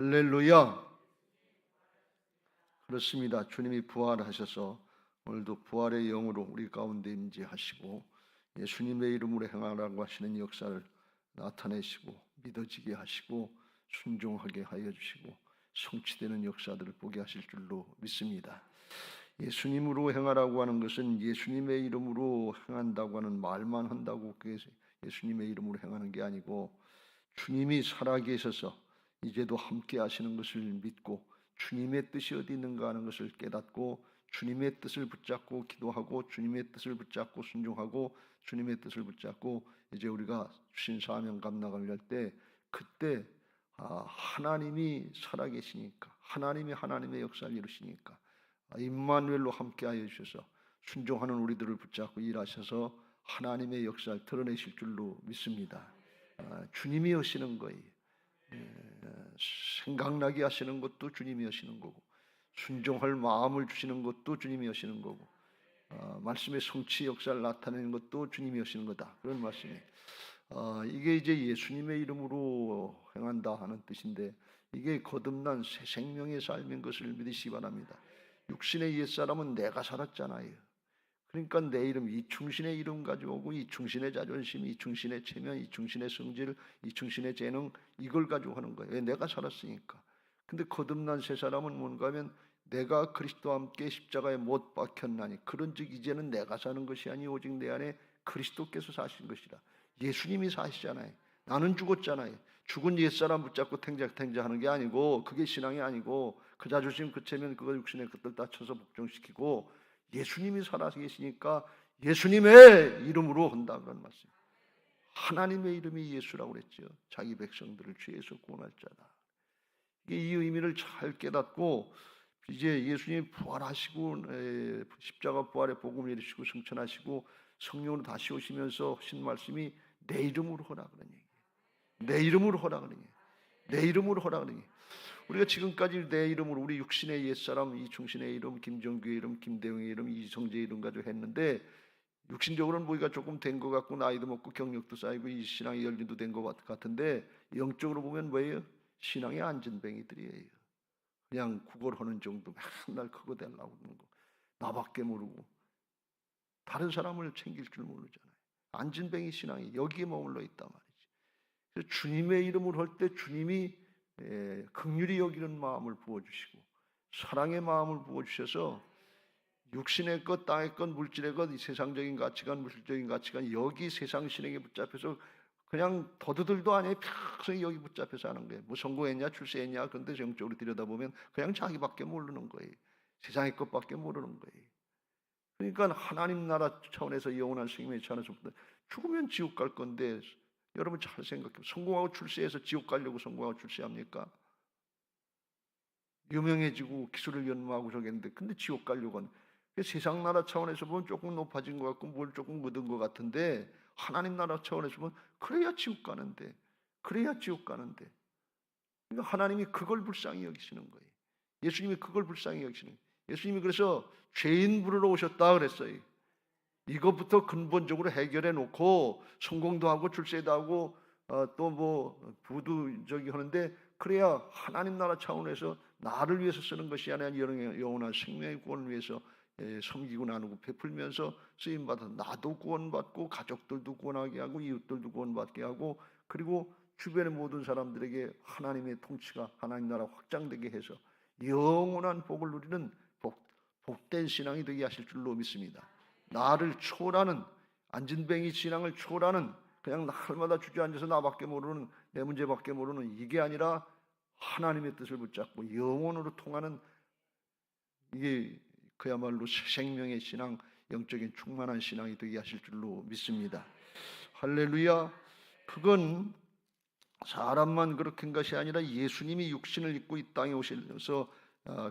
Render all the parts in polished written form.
할렐루야. 그렇습니다. 주님이 부활하셔서 오늘도 부활의 영으로 우리 가운데 임재하시고 예수님의 이름으로 행하라고 하시는 역사를 나타내시고 믿어지게 하시고 순종하게 하여 주시고 성취되는 역사들을 보게 하실 줄로 믿습니다. 예수님으로 행하라고 하는 것은 예수님의 이름으로 행한다고 하는 말만 한다고 예수님의 이름으로 행하는 게 아니고 주님이 살아계셔서 이제도 함께 하시는 것을 믿고 주님의 뜻이 어디 있는가 하는 것을 깨닫고 주님의 뜻을 붙잡고 기도하고 주님의 뜻을 붙잡고 순종하고 주님의 뜻을 붙잡고 이제 우리가 주신 사명 감당을 할 때 그때 하나님이 살아계시니까 하나님의 역사를 이루시니까 임마누엘로 함께하여 주셔서 순종하는 우리들을 붙잡고 일하셔서 하나님의 역사를 드러내실 줄로 믿습니다. 주님이 하시는 거예요. 생각나게 하시는 것도 주님이 하시는 거고 순종할 마음을 주시는 것도 주님이 하시는 거고 말씀의 성취 역사를 나타내는 것도 주님이 하시는 거다. 그런 말씀이 이게 이제 예수님의 이름으로 행한다 하는 뜻인데 이게 거듭난 새 생명의 삶인 것을 믿으시기 바랍니다. 육신의 옛사람은 내가 살았잖아요. 그러니까 내 이름, 이충신의 이름 가지고 이충신의 자존심, 이충신의 체면, 이충신의 성질, 이충신의 재능 이걸 가지고 하는 거예요. 왜? 내가 살았으니까. 근데 거듭난 새 사람은 뭔가 하면 내가 그리스도와 함께 십자가에 못 박혔나니 그런즉 이제는 내가 사는 것이 아니 오직 내 안에 그리스도께서 사신 것이라. 예수님이 사시잖아요. 나는 죽었잖아요. 죽은 옛사람 붙잡고 탱자탱자하는 게 아니고 그게 신앙이 아니고 그 자존심 그 체면 그거 육신의 것들 다 쳐서 복종시키고 예수님이 살아계시니까 예수님의 이름으로 한다 그런 말씀. 하나님의 이름이 예수라고 그랬죠. 자기 백성들을 죄에서 구원할 자다. 이 의미를 잘 깨닫고 이제 예수님이 부활하시고 십자가 부활의 복음을 이루시고 승천하시고 성령으로 다시 오시면서 하신 말씀이 내 이름으로 하라 그런 얘기예요. 내 이름으로 하라 그런 얘기예요. 내 이름으로 하라 그런 얘기예요. 우리가 지금까지 내 이름으로 우리 육신의 옛사람 이충신의 이름, 김정규의 이름, 김대웅의 이름, 이성재의 이름 가지고 했는데 육신적으로는 뭐가 조금 된 것 같고 나이도 먹고 경력도 쌓이고 이 신앙의 열리도 된 것 같은데 영적으로 보면 뭐예요? 신앙의 안진뱅이들이에요. 그냥 구걸하는 정도 맨날 그거 되려고 그러는 거 나밖에 모르고 다른 사람을 챙길 줄 모르잖아요. 안진뱅이 신앙이 여기에 머물러 있단 말이지. 그래서 주님의 이름을 할 때 주님이 긍휼히 여기는 마음을 부어주시고 사랑의 마음을 부어주셔서 육신의 것, 땅의 것, 물질의 것, 이 세상적인 가치관, 물질적인 가치관 여기 세상 신에게 붙잡혀서 그냥 더드들도 아니에요. 평생 여기 붙잡혀서 하는 거예요. 뭐 성공했냐 출세했냐 그런데 영적으로 들여다보면 그냥 자기밖에 모르는 거예요. 세상의 것밖에 모르는 거예요. 그러니까 하나님 나라 차원에서 영원한 생명의 차원에서 죽으면 지옥 갈 건데 여러분 잘 생각해요. 성공하고 출세해서 지옥 가려고 성공하고 출세합니까? 유명해지고 기술을 연마하고 저겠는데 근데 지옥 가려고 하는 세상 나라 차원에서 보면 조금 높아진 것 같고 뭘 조금 얻은 것 같은데 하나님 나라 차원에서 보면 그래야 지옥 가는데 그러니까 하나님이 그걸 불쌍히 여기시는 거예요. 예수님이 그걸 불쌍히 여기시는 거예요. 예수님이 그래서 죄인 부르러 오셨다 그랬어요. 이것부터 근본적으로 해결해 놓고 성공도 하고 출세도 하고 또 뭐 부도 저기 하는데 그래야 하나님 나라 차원에서 나를 위해서 쓰는 것이 아니라 영원한 생명의 구원을 위해서 섬기고 나누고 베풀면서 쓰임받아 나도 구원받고 가족들도 구원하게 하고 이웃들도 구원받게 하고 그리고 주변의 모든 사람들에게 하나님의 통치가 하나님 나라 확장되게 해서 영원한 복을 누리는 복된 신앙이 되게 하실 줄로 믿습니다. 나를 초월하는 안진뱅이 신앙을 초월하는 그냥 날마다 주저앉아서 나밖에 모르는 내 문제밖에 모르는 이게 아니라 하나님의 뜻을 붙잡고 영원으로 통하는 이게 그야말로 생명의 신앙, 영적인 충만한 신앙이 되게 하실 줄로 믿습니다. 할렐루야. 그건 사람만 그렇게 한 것이 아니라 예수님이 육신을 입고 이 땅에 오셔서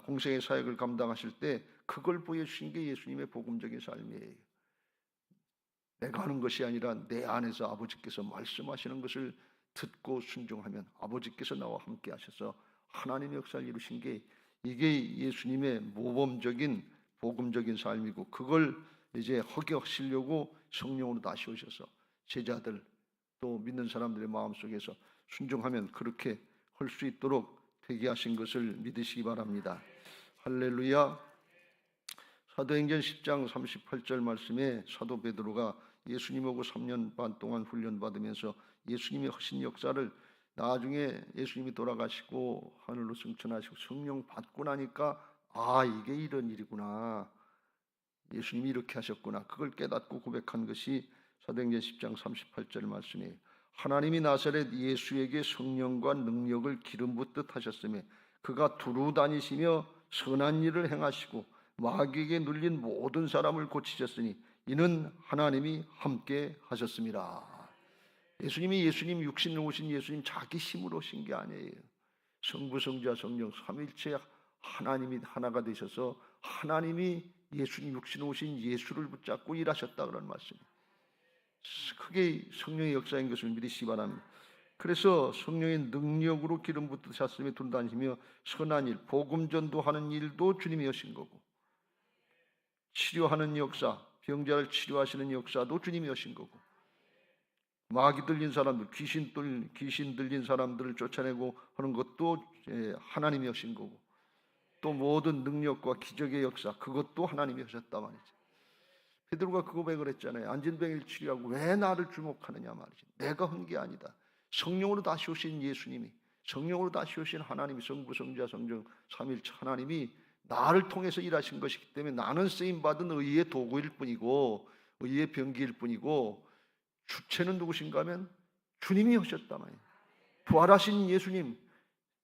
공생의 사역을 감당하실 때 그걸 보여주신 게 예수님의 복음적인 삶이에요. 내가 하는 것이 아니라 내 안에서 아버지께서 말씀하시는 것을 듣고 순종하면 아버지께서 나와 함께 하셔서 하나님의 역사를 이루신 게 이게 예수님의 모범적인 복음적인 삶이고 그걸 이제 하게 하시려고 성령으로 다시 오셔서 제자들 또 믿는 사람들의 마음속에서 순종하면 그렇게 할 수 있도록 되게 하신 것을 믿으시기 바랍니다. 할렐루야. 사도행전 10장 38절 말씀에 사도 베드로가 예수님하고 3년 반 동안 훈련받으면서 예수님이 하신 역사를 나중에 예수님이 돌아가시고 하늘로 승천하시고 성령 받고 나니까 이게 이런 일이구나, 예수님이 이렇게 하셨구나, 그걸 깨닫고 고백한 것이 사도행전 10장 38절 말씀이에요. 하나님이 나사렛 예수에게 성령과 능력을 기름 붓듯 하셨으며 그가 두루 다니시며 선한 일을 행하시고 마귀에게 눌린 모든 사람을 고치셨으니 이는 하나님이 함께 하셨습니다. 예수님이 육신으로 오신 예수님 자기 힘으로 오신 게 아니에요. 성부, 성자, 성령 삼위일체 하나님이 하나가 되셔서 하나님이 예수님 육신으로 오신 예수를 붙잡고 일하셨다 그런 말씀이에요. 그게 성령의 역사인 것을 믿으시기 바랍니다. 그래서 성령의 능력으로 기름 붓으셨으며 둘다니시며 선한 일, 복음 전도하는 일도 주님이 하신 거고, 치료하는 역사, 병자를 치료하시는 역사도 주님이 하신 거고, 마귀 들린 사람들, 귀신 들린 사람들을 쫓아내고 하는 것도 하나님이 하신 거고, 또 모든 능력과 기적의 역사, 그것도 하나님이 하셨단 말이죠. 베드로가 그 고백을 했잖아요. 안진병을 치료하고 왜 나를 주목하느냐 말이죠. 내가 한 게 아니다. 성령으로 다시 오신 예수님이, 성령으로 다시 오신 하나님이, 성부, 성자, 성령 삼위일체 하나님이 나를 통해서 일하신 것이기 때문에 나는 쓰임받은 의의 도구일 뿐이고, 의의 병기일 뿐이고, 주체는 누구신가 하면 주님이 오셨단 말이에요. 부활하신 예수님,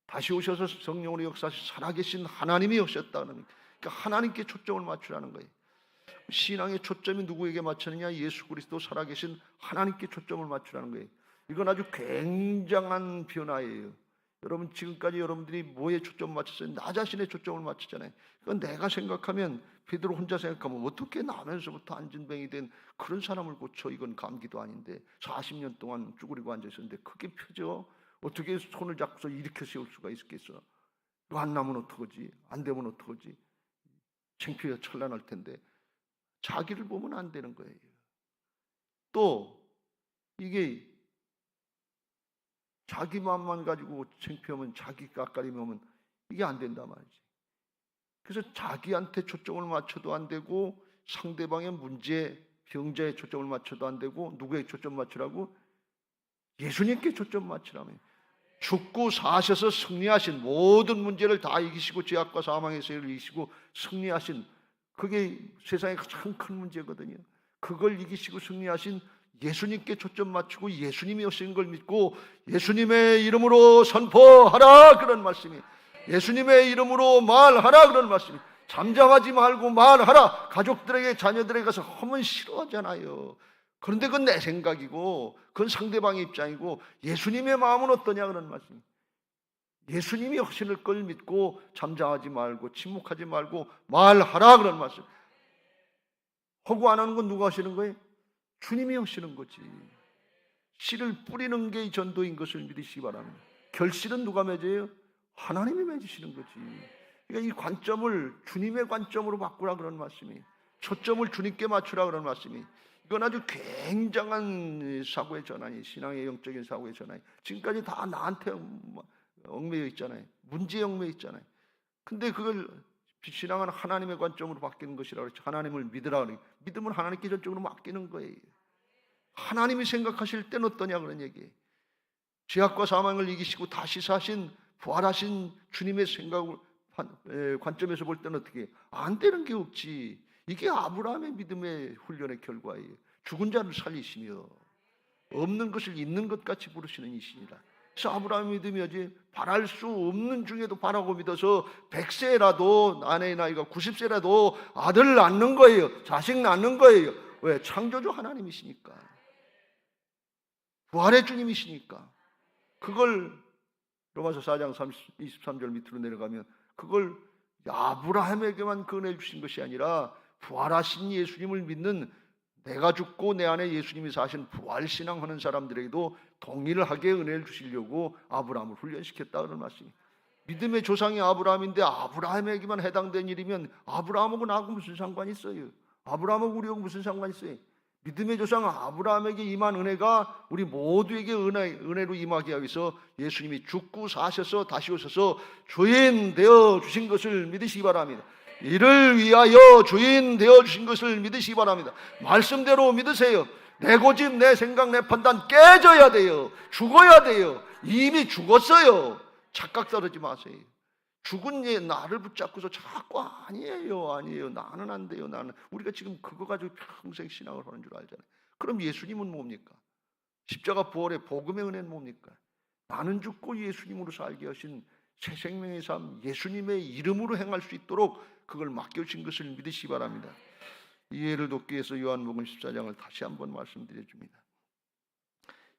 다시 오셔서 성령으로 역사하신 살아계신 하나님이 오셨다는 거예요. 그러니까 하나님께 초점을 맞추라는 거예요. 신앙의 초점이 누구에게 맞추느냐? 예수 그리스도 살아계신 하나님께 초점을 맞추라는 거예요. 이건 아주 굉장한 변화예요. 여러분, 지금까지 여러분들이 뭐에 초점 맞췄어요? 나 자신의 초점을 맞추잖아요. 그건 내가 생각하면, 베드로 혼자 생각하면 어떻게 나면서부터 안진병이 된 그런 사람을 고쳐? 이건 감기도 아닌데 40년 동안 쭈그리고 앉아있었는데 그게 펴져? 어떻게 손을 잡고서 일으켜 세울 수가 있겠어? 이거 안 나면 어떡하지? 안 되면 어떡하지? 창피해 찬란할 텐데. 자기를 보면 안 되는 거예요. 또 이게 자기 마음만 가지고 창피하면, 자기 깎아리면 이게 안 된단 말이지. 그래서 자기한테 초점을 맞춰도 안 되고, 상대방의 문제, 병자에 초점을 맞춰도 안 되고, 누구에게 초점 맞추라고? 예수님께 초점 맞추라며. 죽고 사셔서 승리하신, 모든 문제를 다 이기시고 죄악과 사망의 세를 이기시고 승리하신, 그게 세상의 가장 큰 문제거든요. 그걸 이기시고 승리하신 예수님께 초점 맞추고 예수님이 오신 걸 믿고 예수님의 이름으로 선포하라 그런 말씀이, 예수님의 이름으로 말하라 그런 말씀이, 잠잠하지 말고 말하라. 가족들에게, 자녀들에게 가서 하면 싫어하잖아요. 그런데 그건 내 생각이고 그건 상대방의 입장이고, 예수님의 마음은 어떠냐 그런 말씀. 예수님이 하시는 걸 믿고 잠잠하지 말고 침묵하지 말고 말하라 그런 말씀. 하고 안 하는 건 누가 하시는 거예요? 주님이 하시는 거지. 씨를 뿌리는 게 전도인 것을 믿으시기 바랍니다. 결실은 누가 맺어요? 하나님이 맺으시는 거지. 그러니까 이 관점을 주님의 관점으로 바꾸라 그런 말씀이, 초점을 주님께 맞추라 그런 말씀이, 이건 아주 굉장한 사고의 전환이, 신앙의 영적인 사고의 전환이. 지금까지 다 나한테 얽매여 있잖아요. 문제에 얽매여 있잖아요. 근데 그걸 신앙은 하나님의 관점으로 바뀌는 것이라고 그랬죠. 하나님을 믿으라 그래요. 믿음은 하나님께 전적으로 맡기는 거예요. 하나님이 생각하실 때는 어떠냐 그런 얘기예요. 죄악과 사망을 이기시고 다시 사신, 부활하신 주님의 생각을 관점에서 볼 때는 어떻게 해요? 안 되는 게 없지. 이게 아브라함의 믿음의 훈련의 결과예요. 죽은 자를 살리시며 없는 것을 있는 것 같이 부르시는 이시니라. 그래서 아브라함의 믿음이 어지 바랄 수 없는 중에도 바라고 믿어서 100세라도, 아내의 나이가 90세라도 아들 낳는 거예요. 자식 낳는 거예요. 왜? 창조주 하나님이시니까, 부활의 주님이시니까. 그걸 로마서 4장 23절 밑으로 내려가면, 그걸 아브라함에게만 그 은혜를 주신 것이 아니라 부활하신 예수님을 믿는, 내가 죽고 내 안에 예수님이 사신 부활신앙하는 사람들에게도 동일하게 은혜를 주시려고 아브라함을 훈련시켰다 그런 말씀이. 믿음의 조상이 아브라함인데 아브라함에게만 해당된 일이면 아브라함하고 나하고 무슨 상관이 있어요? 아브라함하고 우리하고 무슨 상관이 있어요? 믿음의 조상 아브라함에게 임한 은혜가 우리 모두에게 은혜로 임하게 하기 위해서 예수님이 죽고 사셔서 다시 오셔서 주인 되어 주신 것을 믿으시기 바랍니다. 이를 위하여 주인 되어 주신 것을 믿으시기 바랍니다. 말씀대로 믿으세요. 내 고집, 내 생각, 내 판단 깨져야 돼요. 죽어야 돼요. 이미 죽었어요. 착각 떨어지 마세요. 죽은 얘 나를 붙잡고서 자꾸 아니에요 나는 안 돼요. 나는. 우리가 지금 그거 가지고 평생 신앙을 하는 줄 알잖아요. 그럼 예수님은 뭡니까? 십자가 부활의 복음의 은혜는 뭡니까? 나는 죽고 예수님으로 살게 하신 새 생명의 삶, 예수님의 이름으로 행할 수 있도록 그걸 맡겨주신 것을 믿으시기 바랍니다. 이해를 돕기 위해서 요한복음 14장을 다시 한번 말씀드려줍니다.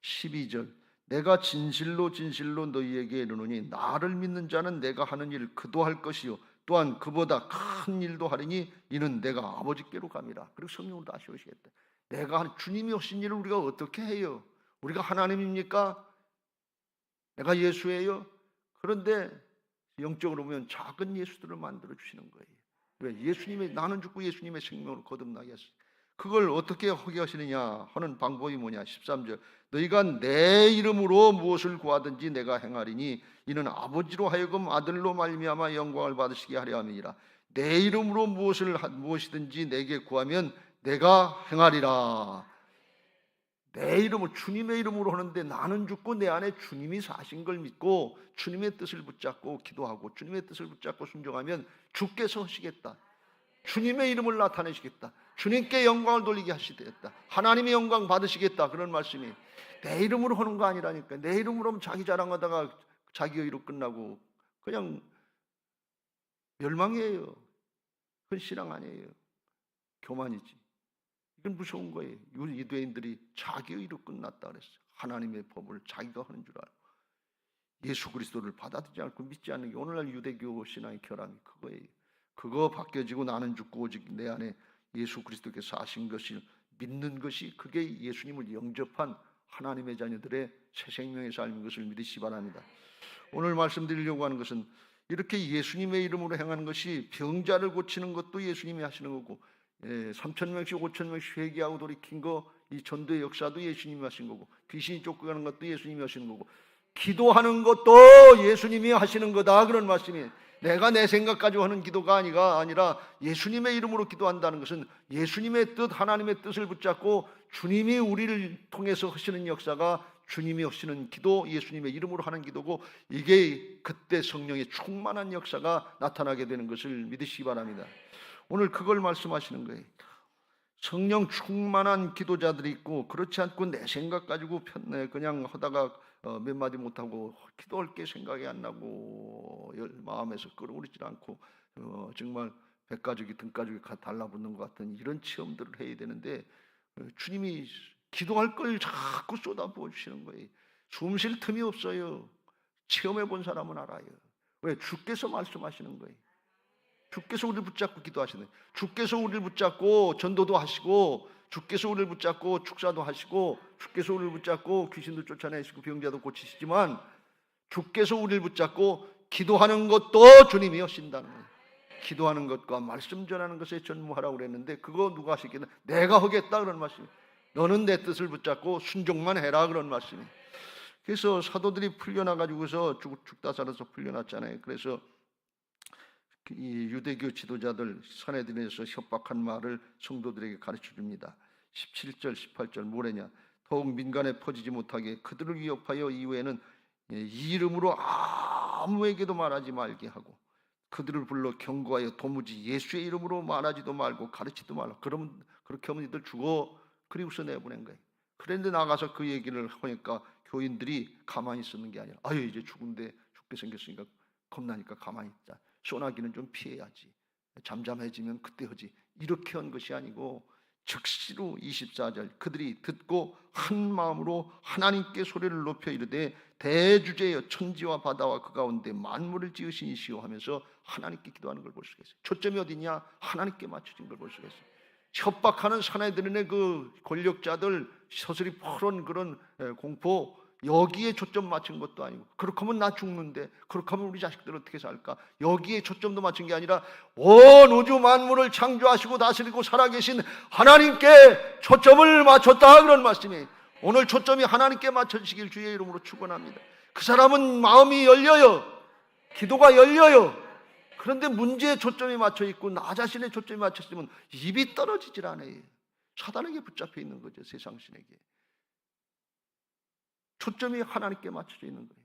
12절, 내가 진실로 진실로 너희에게 이르노니 나를 믿는 자는 내가 하는 일 그도 할 것이요 또한 그보다 큰 일도 하리니 이는 내가 아버지께로 감이라. 그리고 성령으로 다시 오시겠다. 내가 주님이 하신 일을 우리가 어떻게 해요? 우리가 하나님입니까? 내가 예수예요? 그런데 영적으로 보면 작은 예수들을 만들어 주시는 거예요. 왜? 예수님의, 나는 죽고 예수님의 생명을 거듭나게 했어요. 그걸 어떻게 하게 하시느냐 하는 방법이 뭐냐? 13절, 너희가 내 이름으로 무엇을 구하든지 내가 행하리니 이는 아버지로 하여금 아들로 말미암아 영광을 받으시게 하려 함이니라. 내 이름으로 무엇이든지 내게 구하면 내가 행하리라. 내 이름으로, 주님의 이름으로 하는데 나는 죽고 내 안에 주님이 사신 걸 믿고 주님의 뜻을 붙잡고 기도하고 주님의 뜻을 붙잡고 순종하면 주께서 하시겠다. 주님의 이름을 나타내시겠다. 주님께 영광을 돌리게 하시겠다. 하나님의 영광 받으시겠다. 그런 말씀이 내 이름으로 하는 거 아니라니까. 내 이름으로 하면 자기 자랑하다가 자기 의로 끝나고 그냥 멸망이에요. 그건 신앙 아니에요. 교만이지. 이건 무서운 거예요. 유대인들이 자기 의로 끝났다 그랬어요. 하나님의 법을 자기가 하는 줄 알고 예수 그리스도를 받아들이지 않고 믿지 않는 게 오늘날 유대교 신앙의 결함이 그거예요. 그거 바뀌어지고 나는 죽고 오직 내 안에 예수 그리스도께서 하신 것을 믿는 것이, 그게 예수님을 영접한 하나님의 자녀들의 새 생명의 삶인 것을 믿으시기 바랍니다. 오늘 말씀드리려고 하는 것은 이렇게 예수님의 이름으로 행하는 것이 병자를 고치는 것도 예수님이 하시는 거고 3,000명씩 5,000명씩 회개하고 돌이킨 거, 이 전도의 역사도 예수님이 하신 거고 귀신이 쫓겨가는 것도 예수님이 하시는 거고 기도하는 것도 예수님이 하시는 거다. 그런 말씀이에요. 내가 내 생각 가지고 하는 기도가 아니라 예수님의 이름으로 기도한다는 것은 예수님의 뜻, 하나님의 뜻을 붙잡고 주님이 우리를 통해서 하시는 역사가 주님이 하시는 기도, 예수님의 이름으로 하는 기도고, 이게 그때 성령의 충만한 역사가 나타나게 되는 것을 믿으시기 바랍니다. 오늘 그걸 말씀하시는 거예요. 성령 충만한 기도자들이 있고 그렇지 않고 내 생각 가지고 그냥 하다가 몇 마디 못하고 기도할 게 생각이 안 나고 마음에서 끌어오르지 않고 정말 백가죽이 등가죽이 달라붙는 것 같은 이런 체험들을 해야 되는데 주님이 기도할 걸 자꾸 쏟아부어 주시는 거예요. 숨 쉴 틈이 없어요. 체험해 본 사람은 알아요. 왜? 주께서 말씀하시는 거예요. 주께서 우리를 붙잡고 기도하시는 거예요. 주께서 우리를 붙잡고 전도도 하시고 주께서 우리를 붙잡고 축사도 하시고 주께서 우리를 붙잡고 귀신도 쫓아내시고 병자도 고치시지만 주께서 우리를 붙잡고 기도하는 것도 주님이 하신다는 거예요. 기도하는 것과 말씀 전하는 것에 전무하라고 그랬는데 그거 누가 하시겠나? 내가 하겠다 그런 말씀이에요. 너는 내 뜻을 붙잡고 순종만 해라 그런 말씀이에요. 그래서 사도들이 풀려나가지고서 죽다 살아서 풀려났잖아요. 그래서 이 유대교 지도자들 사내들에서 협박한 말을 성도들에게 가르쳐 줍니다. 17절 18절 뭐래냐? 더욱 민간에 퍼지지 못하게 그들을 위협하여 이후에는 이 이름으로 아무에게도 말하지 말게 하고 그들을 불러 경고하여 도무지 예수의 이름으로 말하지도 말고 가르치지도 말라. 그러면 그렇게 하면 이들 죽어. 그리고서 내보낸 거예요. 그런데 나가서 그 얘기를 하니까 교인들이 가만히 있었는 게 아니라 아유 이제 죽은데 죽게 생겼으니까 겁나니까 가만히 있자. 소나기는 좀 피해야지. 잠잠해지면 그때 하지. 이렇게 한 것이 아니고 즉시로 24절 그들이 듣고 한 마음으로 하나님께 소리를 높여 이르되 대주제여 천지와 바다와 그 가운데 만물을 지으신 이시오 하면서 하나님께 기도하는 걸 볼 수가 있어요. 초점이 어디냐? 하나님께 맞춰진 걸 볼 수가 있어요. 협박하는 사내들의 그 권력자들 서슬이 푸른 그런 공포, 여기에 초점 맞춘 것도 아니고, 그렇게 하면 나 죽는데, 그렇게 하면 우리 자식들 어떻게 살까, 여기에 초점도 맞춘 게 아니라 온 우주 만물을 창조하시고 다스리고 살아계신 하나님께 초점을 맞췄다, 그런 말씀이에요. 오늘 초점이 하나님께 맞춰지길 주의 이름으로 축원합니다. 그 사람은 마음이 열려요. 기도가 열려요. 그런데 문제에 초점이 맞춰 있고 나 자신의 초점이 맞춰 있으면 입이 떨어지질 않아요. 사단에게 붙잡혀 있는 거죠. 세상 신에게. 초점이 하나님께 맞춰져 있는 거예요.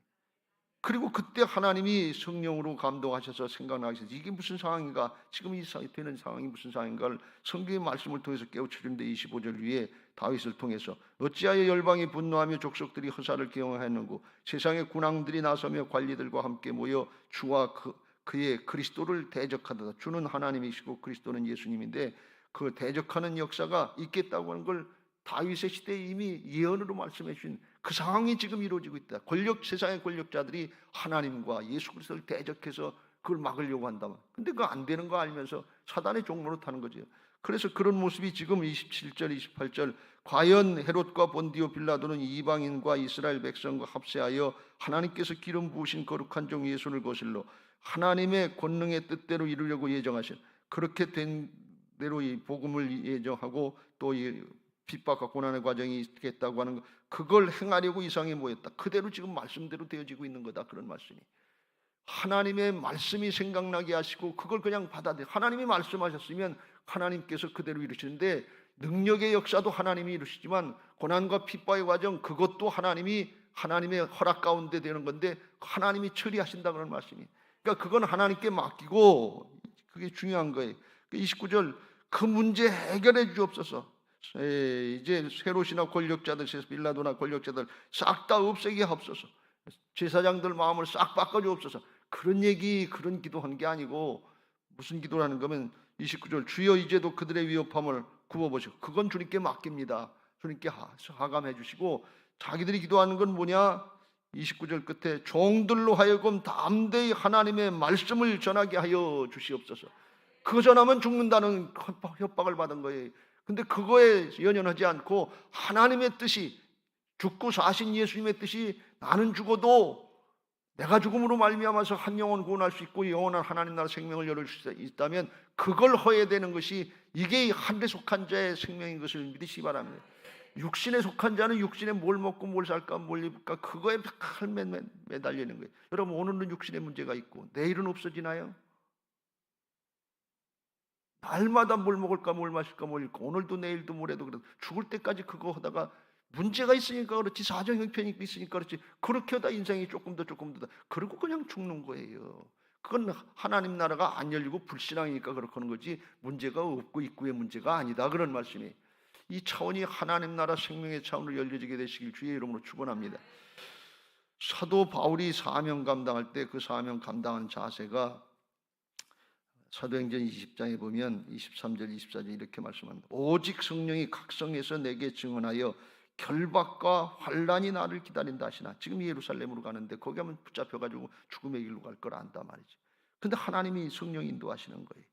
그리고 그때 하나님이 성령으로 감동하셔서 생각나셔서 이게 무슨 상황인가, 지금 이 되는 상황이 무슨 상황인가를 성경의 말씀을 통해서 깨우쳐주는데, 25절 위에 다윗을 통해서 어찌하여 열방이 분노하며 족속들이 허사를 경영하였는고, 세상의 군왕들이 나서며 관리들과 함께 모여 주와 그의 그리스도를 대적하다. 주는 하나님이시고 그리스도는 예수님인데, 그 대적하는 역사가 있겠다고 하는 걸 다윗의 시대에 이미 예언으로 말씀해 주신 그 상황이 지금 이루어지고 있다. 세상의 권력자들이 하나님과 예수 그리스도를 대적해서 그걸 막으려고 한다면, 근데 그거 안 되는 거 알면서 사단의 종로로 타는 거죠. 그래서 그런 모습이 지금 27절 28절 과연 헤롯과 본디오 빌라도는 이방인과 이스라엘 백성과 합세하여 하나님께서 기름 부으신 거룩한 종 예수를 거슬러 하나님의 권능의 뜻대로 이루려고 예정하신, 그렇게 된 대로 이 복음을 예정하고 또 이 핍박과 고난의 과정이 있겠다고 하는 것, 그걸 행하려고 이상이 모였다. 그대로 지금 말씀대로 되어지고 있는 거다, 그런 말씀이. 하나님의 말씀이 생각나게 하시고 그걸 그냥 받아들여. 하나님이 말씀하셨으면 하나님께서 그대로 이루시는데, 능력의 역사도 하나님이 이루시지만 고난과 핍박의 과정, 그것도 하나님의 허락 가운데 되는 건데 하나님이 처리하신다, 그런 말씀이. 그러니까 그건 하나님께 맡기고, 그게 중요한 거예요. 29절 그 문제 해결해 주옵소서. 이제 헤롯이나 권력자들, 빌라도나 권력자들 싹 다 없애게 하옵소서. 제사장들 마음을 싹 바꿔주옵소서. 그런 얘기, 그런 기도한 게 아니고, 무슨 기도라는 거면 29절 주여 이제도 그들의 위협함을 굽어보시고, 그건 주님께 맡깁니다. 주님께 하감해 주시고, 자기들이 기도하는 건 뭐냐, 29절 끝에 종들로 하여금 담대히 하나님의 말씀을 전하게 하여 주시옵소서. 그거 전하면 죽는다는 협박을 받은 거예요. 근데 그거에 연연하지 않고 하나님의 뜻이, 죽고 사신 예수님의 뜻이 나는 죽어도 내가 죽음으로 말미암아서 한 영혼 구원할 수 있고 영원한 하나님 나라 생명을 열을 수 있다면 그걸 허해야 되는 것이, 이게 하늘에 속한 자의 생명인 것을 믿으시기 바랍니다. 육신에 속한 자는 육신에 뭘 먹고 뭘 살까 뭘 입을까 그거에 매달리는 거예요. 여러분, 오늘은 육신의 문제가 있고 내일은 없어지나요? 날마다 뭘 먹을까 뭘 마실까 뭘 입을까, 오늘도 내일도 모레도 그래도 죽을 때까지 그거 하다가 문제가 있으니까 그렇지, 사정 형편이 있으니까 그렇지, 그렇게 하다 인생이 조금 더 그러고 그냥 죽는 거예요. 그건 하나님 나라가 안 열리고 불신앙이니까 그렇게 하는 거지, 문제가 없고 입구의 문제가 아니다, 그런 말씀이. 이 차원이 하나님 나라 생명의 차원으로 열려지게 되시길 주의 이름으로 축원합니다. 사도 바울이 사명 감당할 때 그 사명 감당하는 자세가 사도행전 20장에 보면 23절 24절 이렇게 말씀합니다. 오직 성령이 각성해서 내게 증언하여 결박과 환란이 나를 기다린다 하시나. 지금 예루살렘으로 가는데 거기 가면 붙잡혀가지고 죽음의 길로 갈 걸 안다 말이죠. 근데 하나님이 성령이 인도하시는 거예요.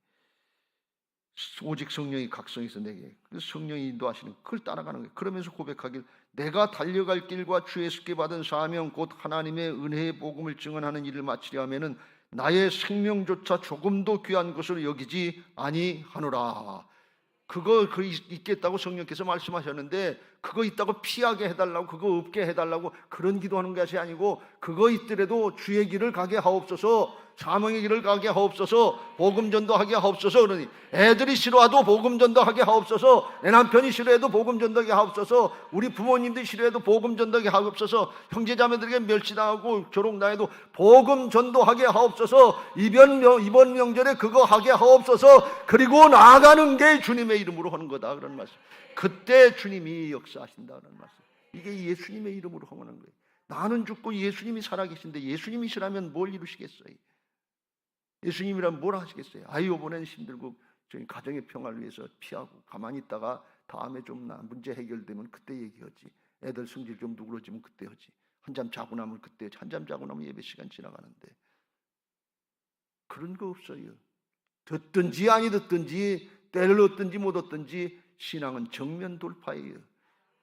오직 성령이 각성해서 내게, 그래서 성령이 인도하시는, 그걸 따라가는 거예요. 그러면서 고백하길, 내가 달려갈 길과 주 예수께 받은 사명 곧 하나님의 은혜의 복음을 증언하는 일을 마치려 하면은 나의 생명조차 조금도 귀한 것으로 여기지 아니하노라. 그거 있겠다고 성령께서 말씀하셨는데, 그거 있다고 피하게 해달라고, 그거 없게 해달라고 그런 기도하는 것이 아니고, 그거 있더라도 주의 길을 가게 하옵소서, 사명의 길을 가게 하옵소서, 복음 전도하게 하옵소서. 그러니 애들이 싫어해도 복음 전도하게 하옵소서, 내 남편이 싫어해도 복음 전도하게 하옵소서, 우리 부모님들이 싫어해도 복음 전도하게 하옵소서, 형제자매들에게 멸시당하고 조롱당해도 복음 전도하게 하옵소서, 이번 명절에 그거 하게 하옵소서. 그리고 나아가는 게 주님의 이름으로 하는 거다, 그런 말씀. 그때 주님이 역사하신다, 그런 말씀. 이게 예수님의 이름으로 하는 거예요. 나는 죽고 예수님이 살아계신데 예수님이시라면 뭘 이루시겠어요? 예수님이라면 뭘 하시겠어요? 이번엔 힘들고 저희 가정의 평화를 위해서 피하고 가만히 있다가 다음에 좀 문제 해결되면 그때 얘기하지. 애들 성질 좀 누그러지면 그때 하지. 한잠 자고 나면 그때 하지. 한잠 자고 나면 예배 시간 지나가는데. 그런 거 없어요. 듣든지 아니 듣든지, 때를 얻든지 못 얻든지, 신앙은 정면 돌파예요.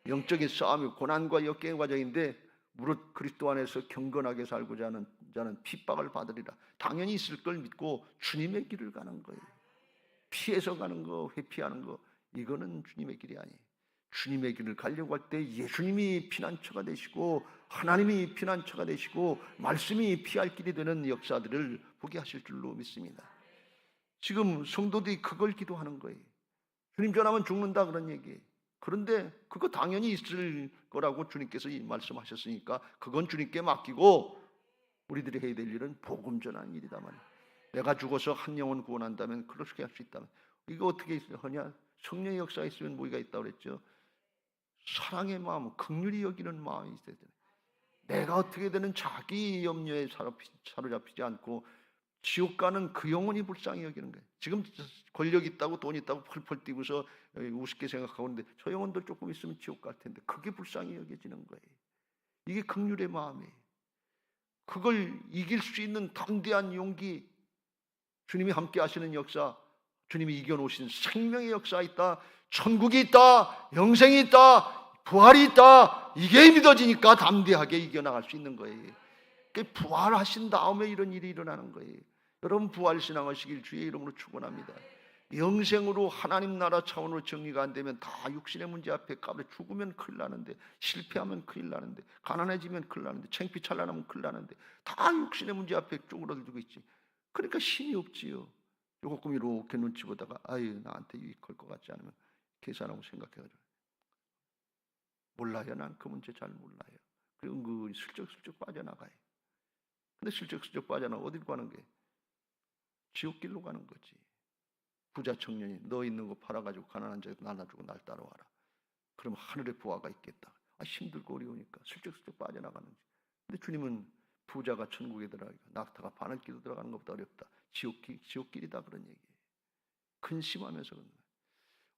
영적인 싸움이 고난과 역경의 과정인데, 무릇 그리스도 안에서 경건하게 살고자 하는 자는 핍박을 받으리라. 당연히 있을 걸 믿고 주님의 길을 가는 거예요. 피해서 가는 거, 회피하는 거, 이거는 주님의 길이 아니에요. 주님의 길을 가려고 할 때 예수님이 피난처가 되시고 하나님이 피난처가 되시고 말씀이 피할 길이 되는 역사들을 보게 하실 줄로 믿습니다. 지금 성도들이 그걸 기도하는 거예요. 주님 전하면 죽는다 그런 얘기예요. 그런데 그거 당연히 있을 거라고 주님께서 말씀하셨으니까 그건 주님께 맡기고 우리들이 해야 될 일은 복음 전하는 일이다 말이에요. 내가 죽어서 한 영혼 구원한다면 그렇게 할 수 있다면 이거 어떻게 하냐? 성령의 역사가 있으면 뭐가 있다고 그랬죠? 사랑의 마음, 긍휼히 여기는 마음이 있어야 돼요. 내가 어떻게 되는 자기 염려에 사로잡히지 않고 지옥 가는 그 영혼이 불쌍히 여기는 거예요. 지금 권력 있다고 돈 있다고 펄펄 뛰고서 우습게 생각하고 있는데 저 영혼도 조금 있으면 지옥 갈 텐데 그게 불쌍히 여겨지는 거예요. 이게 긍휼의 마음이에요. 그걸 이길 수 있는 담대한 용기, 주님이 함께 하시는 역사, 주님이 이겨놓으신 생명의 역사가 있다, 천국이 있다, 영생이 있다, 부활이 있다, 이게 믿어지니까 담대하게 이겨나갈 수 있는 거예요. 부활하신 다음에 이런 일이 일어나는 거예요. 여러분 부활신앙 하시길 주의 이름으로 축원합니다. 영생으로 하나님 나라 차원으로 정리가 안 되면 다 육신의 문제 앞에 까불어 죽으면 큰일 나는데, 실패하면 큰일 나는데, 가난해지면 큰일 나는데, 창피 찬란하면 큰일 나는데, 다 육신의 문제 앞에 쪼그라들고 있지. 그러니까 힘이 없지요. 조금 이렇게 눈치 보다가 아유 나한테 유익할 것 같지 않으면 계산하고 생각해가지고 몰라요. 난 그 문제 잘 몰라요. 그리고 은근히 슬쩍슬쩍 빠져나가요. 근데 슬쩍슬쩍 빠져나가 어디로 가는 게? 지옥길로 가는 거지. 부자 청년이 너 있는 거 팔아가지고 가난한 자에 나눠주고 날 따라와라. 그러면 하늘의 부하가 있겠다. 힘들고 어려우니까 슬쩍슬쩍 빠져나가는 거지. 근데 주님은 부자가 천국에 들어가기가 낙타가 바늘길로 들어가는 것보다 어렵다. 지옥길이다 그런 얘기예요. 근심하면서 그런 거예요.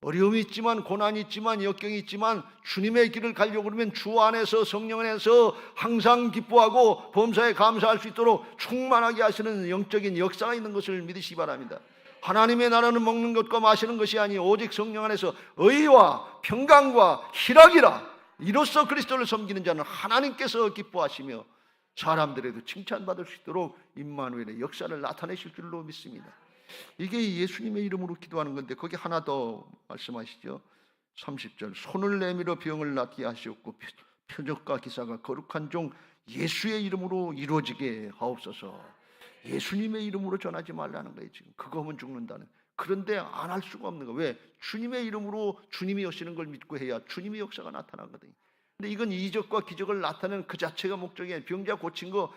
어려움이 있지만 고난이 있지만 역경이 있지만 주님의 길을 가려고 그러면 주 안에서 성령 안에서 항상 기뻐하고 범사에 감사할 수 있도록 충만하게 하시는 영적인 역사가 있는 것을 믿으시기 바랍니다. 하나님의 나라는 먹는 것과 마시는 것이 아니 오직 성령 안에서 의와 평강과 희락이라. 이로써 그리스도를 섬기는 자는 하나님께서 기뻐하시며 사람들에도 칭찬받을 수 있도록 임마누엘의 역사를 나타내실 줄로 믿습니다. 이게 예수님의 이름으로 기도하는 건데 거기 하나 더 말씀하시죠. 30절 손을 내밀어 병을 낫게 하시옵고 표적과 기사가 거룩한 종 예수의 이름으로 이루어지게 하옵소서. 예수님의 이름으로 전하지 말라는 거예요. 지금 그거 하면 죽는다는. 그런데 안 할 수가 없는 거예요. 왜? 주님의 이름으로 주님이 하시는 걸 믿고 해야 주님의 역사가 나타나거든요. 근데 이건 이적과 기적을 나타내는 그 자체가 목적이 아니에요. 병자 고친 거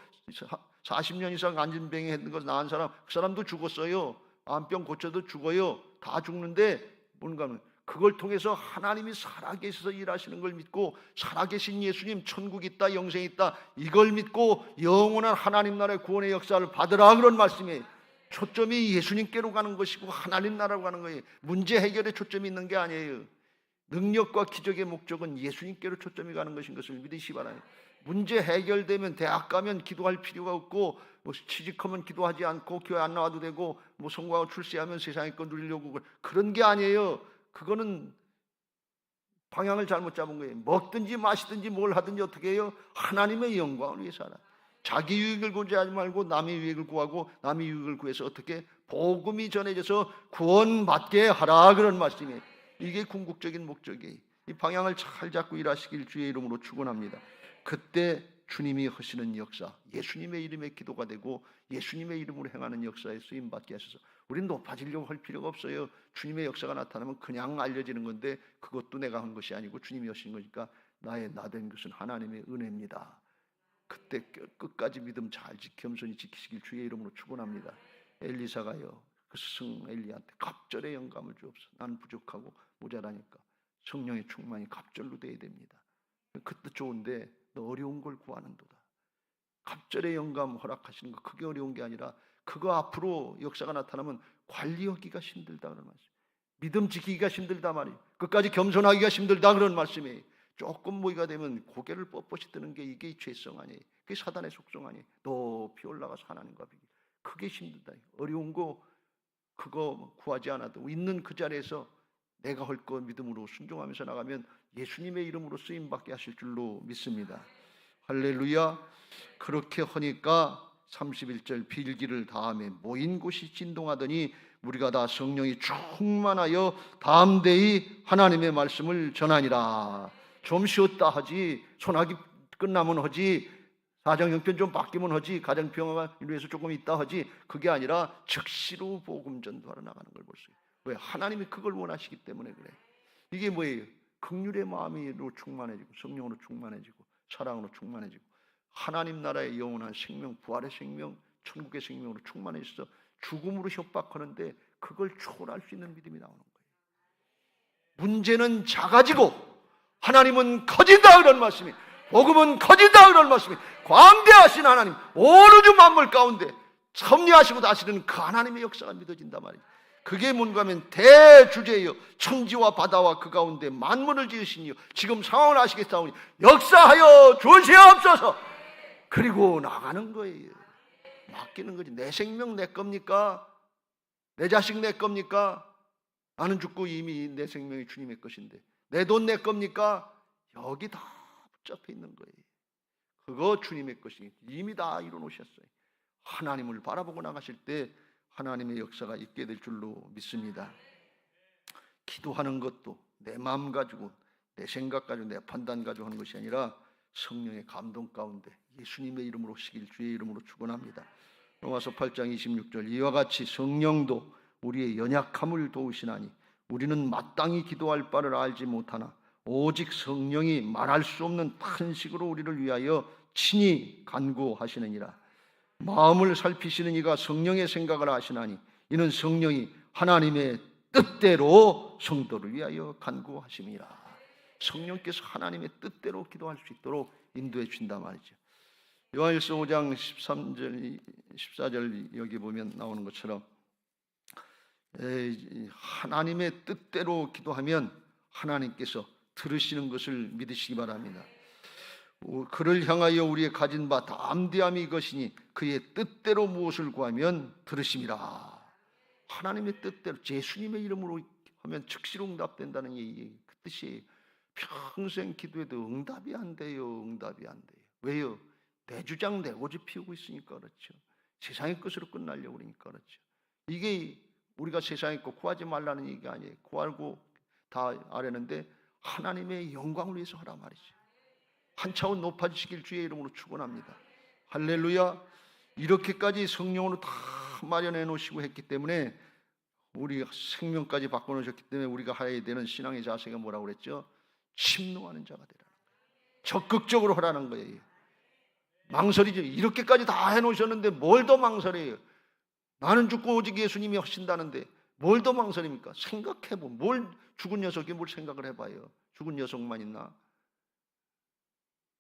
40년 이상 안진병에 했는 거 나은 사람, 그 사람도 죽었어요. 암병 고쳐도 죽어요. 다 죽는데 뭔가 하면 그걸 통해서 하나님이 살아계셔서 일하시는 걸 믿고 살아계신 예수님 천국이 있다 영생이 있다 이걸 믿고 영원한 하나님 나라의 구원의 역사를 받으라 그런 말씀이에요. 초점이 예수님께로 가는 것이고 하나님 나라로 가는 거예요. 문제 해결에 초점이 있는 게 아니에요. 능력과 기적의 목적은 예수님께로 초점이 가는 것인 것을 믿으시기 바랍니다. 문제 해결되면 대학 가면 기도할 필요가 없고 뭐 취직하면 기도하지 않고 교회 안 나와도 되고 뭐 성공하고 출세하면 세상의 거 누리려고 그런 게 아니에요. 그거는 방향을 잘못 잡은 거예요. 먹든지 마시든지 뭘 하든지 어떻게 해요? 하나님의 영광을 위해서 하라. 자기 유익을 구하지 말고 남의 유익을 구하고 남의 유익을 구해서 어떻게 복음이 전해져서 구원받게 하라 그런 말씀이에요. 이게 궁극적인 목적이에요. 이 방향을 잘 잡고 일하시길 주의 이름으로 축원합니다. 그때 주님이 하시는 역사, 예수님의 이름에 기도가 되고 예수님의 이름으로 행하는 역사에 쓰임받게 하셔서 우리는 높아지려고 할 필요가 없어요. 주님의 역사가 나타나면 그냥 알려지는 건데 그것도 내가 한 것이 아니고 주님이 하신 거니까 나의 나된 것은 하나님의 은혜입니다. 그때 끝까지 믿음 잘 겸손히 지키시길 주의 이름으로 축원합니다. 엘리사가요 그 스승 엘리야한테 갑절의 영감을 주옵소서. 나는 부족하고 모자라니까 성령의 충만이 갑절로 돼야 됩니다. 그 뜻 좋은데 너 어려운 걸 구하는도다. 갑절의 영감 허락하시는 거 그게 어려운 게 아니라 그거 앞으로 역사가 나타나면 관리하기가 힘들다 그런 말씀. 믿음 지키기가 힘들다 말이에요. 끝까지 겸손하기가 힘들다 그런 말씀이에요. 조금 모이가 되면 고개를 뻣뻣이 드는 게 이게 죄성 아니에요. 그게 사단의 속성 아니에요. 높이 올라가서 하나님과 비교. 그게 힘들다. 어려운 거 그거 구하지 않아도 있는 그 자리에서 내가 할 거 믿음으로 순종하면서 나가면 예수님의 이름으로 쓰임받게 하실 줄로 믿습니다. 할렐루야. 그렇게 하니까 31절 빌기를 다음에 모인 곳이 진동하더니 우리가 다 성령이 충만하여 담대히 하나님의 말씀을 전하니라. 좀 쉬었다 하지, 소나기 끝나면 하지, 사정 형편 좀 바뀌면 하지, 가정 평화가 위해서 조금 있다 하지, 그게 아니라 즉시로 복음 전도하러 나가는 걸 볼 수 있어요. 왜? 하나님이 그걸 원하시기 때문에 그래. 이게 뭐예요? 긍휼의 마음으로 충만해지고, 성령으로 충만해지고, 사랑으로 충만해지고, 하나님 나라의 영원한 생명, 부활의 생명, 천국의 생명으로 충만해져서 죽음으로 협박하는데 그걸 초월할 수 있는 믿음이 나오는 거예요. 문제는 작아지고 하나님은 커진다 그런 말씀이, 복음은 커진다 그런 말씀이, 광대하신 하나님, 온 우주 만물 가운데 섭리하시고 다스리는 그 하나님의 역사가 믿어진단 말이에요. 그게 뭔가 하면 대주제예요. 천지와 바다와 그 가운데 만물을 지으시니요 지금 상황을 아시겠사오니 역사하여 주시옵소서. 그리고 나가는 거예요. 맡기는 거지. 내 생명 내 겁니까? 내 자식 내 겁니까? 나는 죽고 이미 내 생명이 주님의 것인데 내 돈 내 겁니까? 여기 다 붙잡혀 있는 거예요. 그거 주님의 것이 이미 다 이뤄놓으셨어요. 하나님을 바라보고 나가실 때 하나님의 역사가 있게 될 줄로 믿습니다. 기도하는 것도 내 마음 가지고 내 생각 가지고 내 판단 가지고 하는 것이 아니라 성령의 감동 가운데 예수님의 이름으로 시길 주의 이름으로 축원합니다. 로마서 8장 26절 이와 같이 성령도 우리의 연약함을 도우시나니 우리는 마땅히 기도할 바를 알지 못하나 오직 성령이 말할 수 없는 탄식으로 우리를 위하여 친히 간구하시느니라. 마음을 살피시는 이가 성령의 생각을 하시나니 이는 성령이 하나님의 뜻대로 성도를 위하여 간구하심이라. 성령께서 하나님의 뜻대로 기도할 수 있도록 인도해 주신다 말이죠. 요한일서 5장 13절 14절 여기 보면 나오는 것처럼 하나님의 뜻대로 기도하면 하나님께서 들으시는 것을 믿으시기 바랍니다. 그를 향하여 우리의 가진 바 담대함이 이것이니 그의 뜻대로 무엇을 구하면 들으심이라. 하나님의 뜻대로 예수님의 이름으로 하면 즉시로 응답된다는 얘기, 그 뜻이에요. 평생 기도해도 응답이 안 돼요. 응답이 안 돼요. 왜요? 내 주장 내 고집 피우고 있으니까 그렇죠. 세상의 것으로 끝나려고 그러니까 그렇죠. 이게 우리가 세상의 것 구하지 말라는 얘기 아니에요. 구하고 다 아뢰는데 하나님의 영광을 위해서 하라 말이죠. 한 차원 높아지시길 주의 이름으로 축원합니다. 할렐루야. 이렇게까지 성령으로 다 마련해 놓으시고 했기 때문에 우리 생명까지 바꿔놓으셨기 때문에 우리가 해야 되는 신앙의 자세가 뭐라고 그랬죠? 침노하는 자가 되라는 거예요. 적극적으로 하라는 거예요. 망설이죠. 이렇게까지 다 해놓으셨는데 뭘 더 망설여요? 나는 죽고 오직 예수님이 하신다는데 뭘 더 망설입니까? 생각해보. 뭘 죽은 녀석이 뭘 생각을 해봐요. 죽은 녀석만 있나?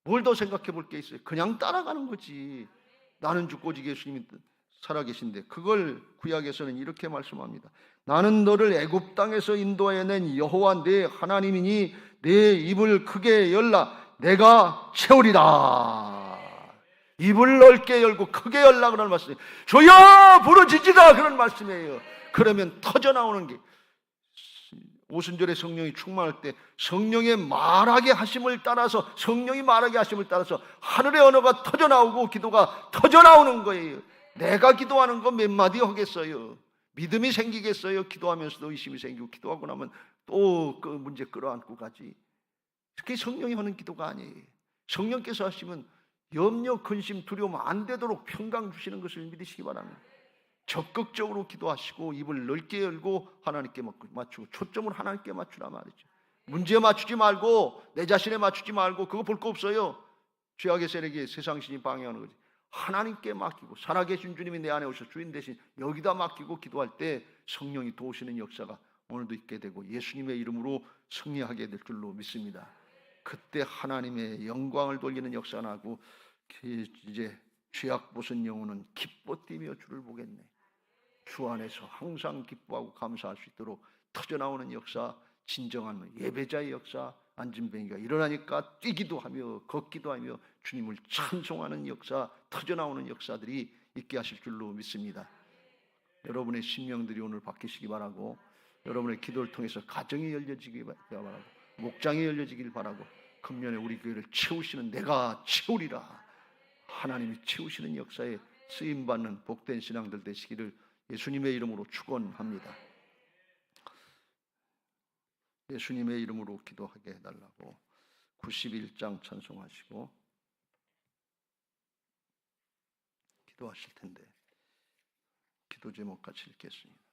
뭘 더 생각해 볼 게 있어요? 그냥 따라가는 거지. 나는 죽고 오직 예수님이 살아계신데 그걸 구약에서는 이렇게 말씀합니다. 나는 너를 애굽 땅에서 인도하여 낸 여호와 내 하나님이니 내 입을 크게 열라 내가 채우리라. 입을 넓게 열고 크게 열라 그런 말씀이에요. 주여 부르짖으라 그런 말씀이에요. 그러면 터져나오는 게 오순절에 성령이 충만할 때 성령의 말하게 하심을 따라서 성령이 말하게 하심을 따라서 하늘의 언어가 터져나오고 기도가 터져나오는 거예요. 내가 기도하는 거 몇 마디 하겠어요? 믿음이 생기겠어요? 기도하면서도 의심이 생기고 기도하고 나면 또 그 문제 끌어안고 가지. 그게 성령이 하는 기도가 아니에요. 성령께서 하시면 염려, 근심, 두려움 안 되도록 평강 주시는 것을 믿으시기 바랍니다. 적극적으로 기도하시고 입을 넓게 열고 하나님께 맞추고 초점을 하나님께 맞추라 말이죠. 문제에 맞추지 말고 내 자신에 맞추지 말고 그거 볼 거 없어요. 죄악의 세력이 세상신이 방해하는 거지. 하나님께 맡기고 살아계신 주님이 내 안에 오셔 주인 대신 여기다 맡기고 기도할 때 성령이 도우시는 역사가 오늘도 있게 되고 예수님의 이름으로 승리하게 될 줄로 믿습니다. 그때 하나님의 영광을 돌리는 역사가 나고 이제 죄악 벗은 영혼은 기뻐 뛰며 주를 보겠네. 주 안에서 항상 기뻐하고 감사할 수 있도록 터져나오는 역사, 진정한 예배자의 역사, 안진뱅이가 일어나니까 뛰기도 하며 걷기도 하며 주님을 찬송하는 역사, 터져나오는 역사들이 있게 하실 줄로 믿습니다. 여러분의 심령들이 오늘 바뀌시기 바라고 여러분의 기도를 통해서 가정이 열려지길 바라고 목장이 열려지길 바라고 금년에 우리 교회를 채우시는 내가 채우리라. 하나님이 채우시는 역사에 쓰임받는 복된 신앙들 되시기를 예수님의 이름으로 축원합니다. 예수님의 이름으로 기도하게 해달라고 91장 찬송하시고 기도하실 텐데 기도 제목 같이 읽겠습니다.